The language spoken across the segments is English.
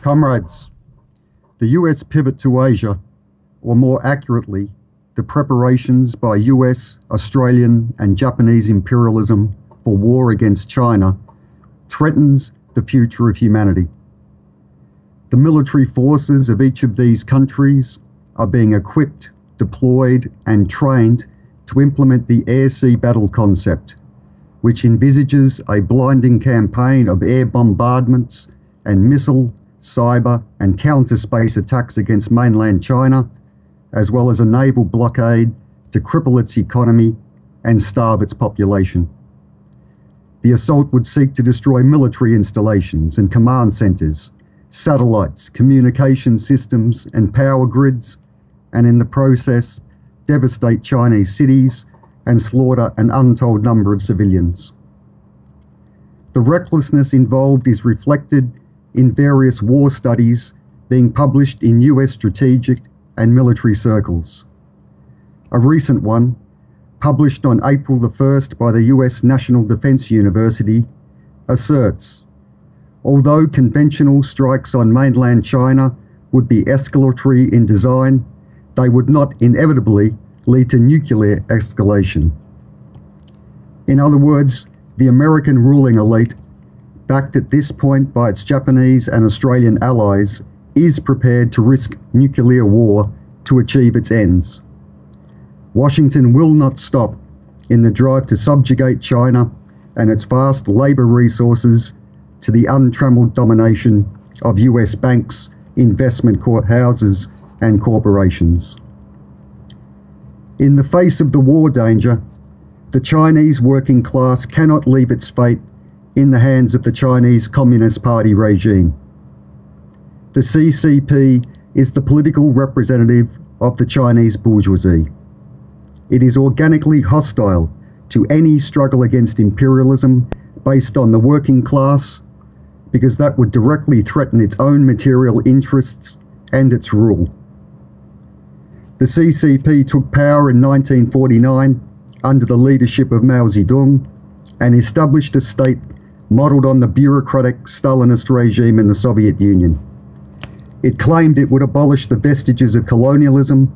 Comrades, the US pivot to Asia, or more accurately, the preparations by US, Australian and Japanese imperialism for war against China, threatens the future of humanity. The military forces of each of these countries are being equipped, deployed and trained to implement the air-sea battle concept, which envisages a blinding campaign of air bombardments and missile, cyber and counter-space attacks against mainland China, as well as a naval blockade to cripple its economy and starve its population. The assault would seek to destroy military installations and command centres, satellites, communication systems and power grids, and in the process devastate Chinese cities and slaughter an untold number of civilians. The recklessness involved is reflected in various war studies being published in US strategic and military circles. A recent one, published on April the 1st by the US National Defense University, asserts, although conventional strikes on mainland China would be escalatory in design, they would not inevitably lead to nuclear escalation. In other words, the American ruling elite, backed at this point by its Japanese and Australian allies, is prepared to risk nuclear war to achieve its ends. Washington will not stop in the drive to subjugate China and its vast labour resources to the untrammeled domination of US banks, investment houses and corporations. In the face of the war danger, the Chinese working class cannot leave its fate in the hands of the Chinese Communist Party regime. The CCP is the political representative of the Chinese bourgeoisie. It is organically hostile to any struggle against imperialism based on the working class, because that would directly threaten its own material interests and its rule. The CCP took power in 1949 under the leadership of Mao Zedong and established a state modelled on the bureaucratic Stalinist regime in the Soviet Union. It claimed it would abolish the vestiges of colonialism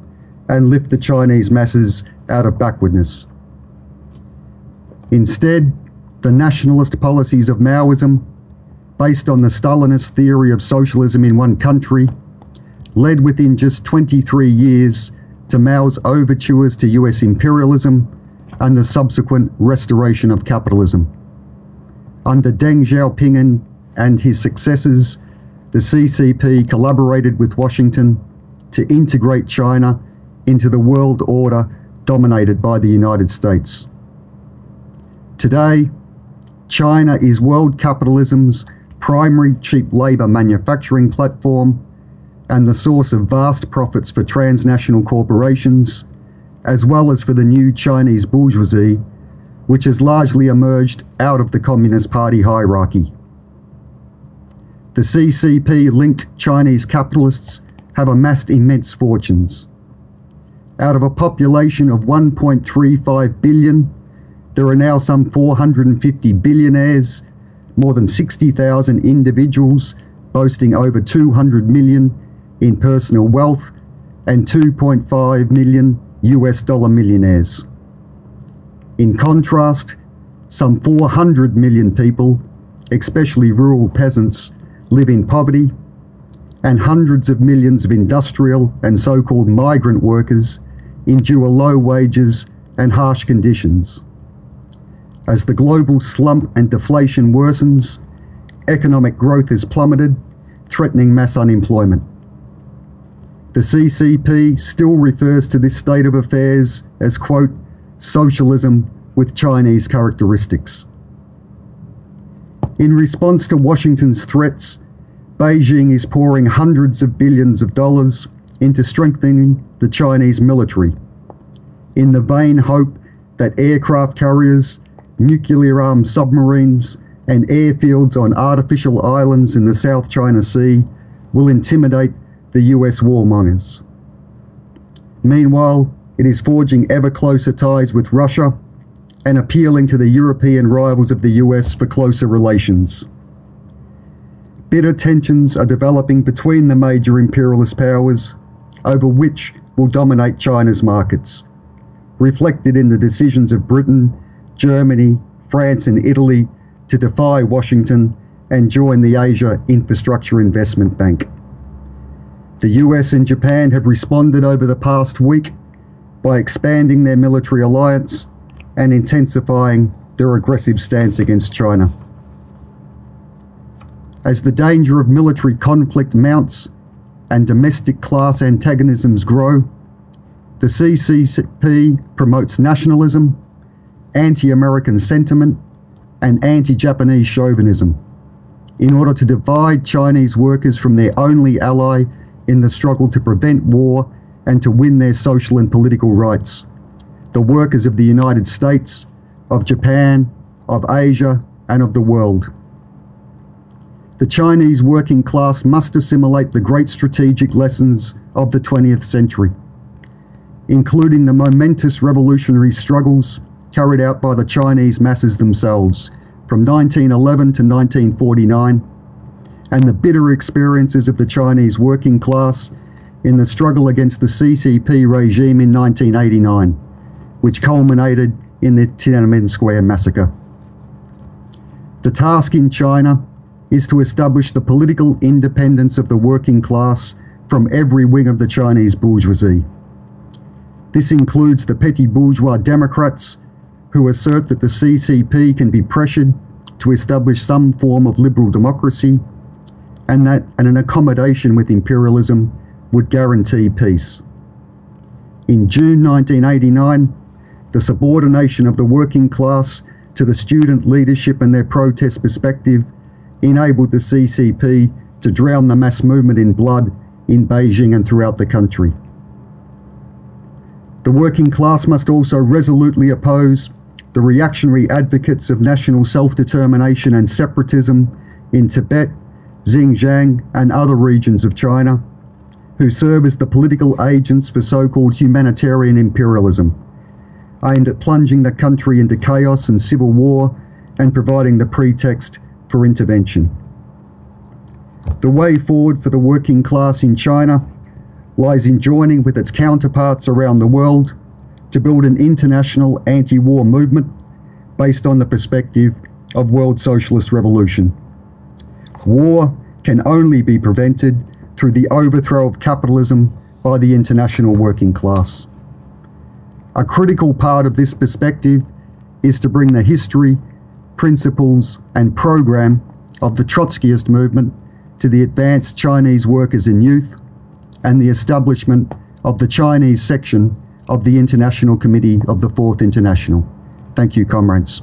and lift the Chinese masses out of backwardness. Instead, the nationalist policies of Maoism, based on the Stalinist theory of socialism in one country, led within just 23 years to Mao's overtures to US imperialism and the subsequent restoration of capitalism. Under Deng Xiaoping and his successors, the CCP collaborated with Washington to integrate China into the world order dominated by the United States. Today, China is world capitalism's primary cheap labour manufacturing platform and the source of vast profits for transnational corporations, as well as for the new Chinese bourgeoisie, which has largely emerged out of the Communist Party hierarchy. The CCP-linked Chinese capitalists have amassed immense fortunes. Out of a population of 1.35 billion, there are now some 450 billionaires, more than 60,000 individuals boasting over 200 million in personal wealth, and 2.5 million US dollar millionaires. In contrast, some 400 million people, especially rural peasants, live in poverty, and hundreds of millions of industrial and so-called migrant workers endure low wages and harsh conditions. As the global slump and deflation worsens, economic growth is plummeted, threatening mass unemployment. The CCP still refers to this state of affairs as, quote, socialism with Chinese characteristics. In response to Washington's threats, Beijing is pouring hundreds of billions of dollars into strengthening the Chinese military, in the vain hope that aircraft carriers, nuclear-armed submarines, and airfields on artificial islands in the South China Sea will intimidate the US warmongers. Meanwhile, it is forging ever closer ties with Russia and appealing to the European rivals of the US for closer relations. Bitter tensions are developing between the major imperialist powers over which will dominate China's markets, reflected in the decisions of Britain, Germany, France and Italy to defy Washington and join the Asia Infrastructure Investment Bank. The US and Japan have responded over the past week by expanding their military alliance and intensifying their aggressive stance against China. As the danger of military conflict mounts and domestic class antagonisms grow, the CCP promotes nationalism, anti-American sentiment, and anti-Japanese chauvinism in order to divide Chinese workers from their only ally in the struggle to prevent war and to win their social and political rights, the workers of the United States, of Japan, of Asia, and of the world. The Chinese working class must assimilate the great strategic lessons of the 20th century, including the momentous revolutionary struggles carried out by the Chinese masses themselves from 1911 to 1949, and the bitter experiences of the Chinese working class in the struggle against the CCP regime in 1989, which culminated in the Tiananmen Square massacre. The task in China is to establish the political independence of the working class from every wing of the Chinese bourgeoisie. This includes the petty bourgeois Democrats, who assert that the CCP can be pressured to establish some form of liberal democracy and that an accommodation with imperialism would guarantee peace. In June 1989, the subordination of the working class to the student leadership and their protest perspective enabled the CCP to drown the mass movement in blood in Beijing and throughout the country. The working class must also resolutely oppose the reactionary advocates of national self-determination and separatism in Tibet, Xinjiang and other regions of China, who serve as the political agents for so-called humanitarian imperialism, aimed at plunging the country into chaos and civil war and providing the pretext for intervention. The way forward for the working class in China lies in joining with its counterparts around the world to build an international anti-war movement based on the perspective of world socialist revolution. War can only be prevented through the overthrow of capitalism by the international working class. A critical part of this perspective is to bring the history, principles and program of the Trotskyist movement to the advanced Chinese workers and youth and the establishment of the Chinese section of the International Committee of the Fourth International. Thank you, comrades.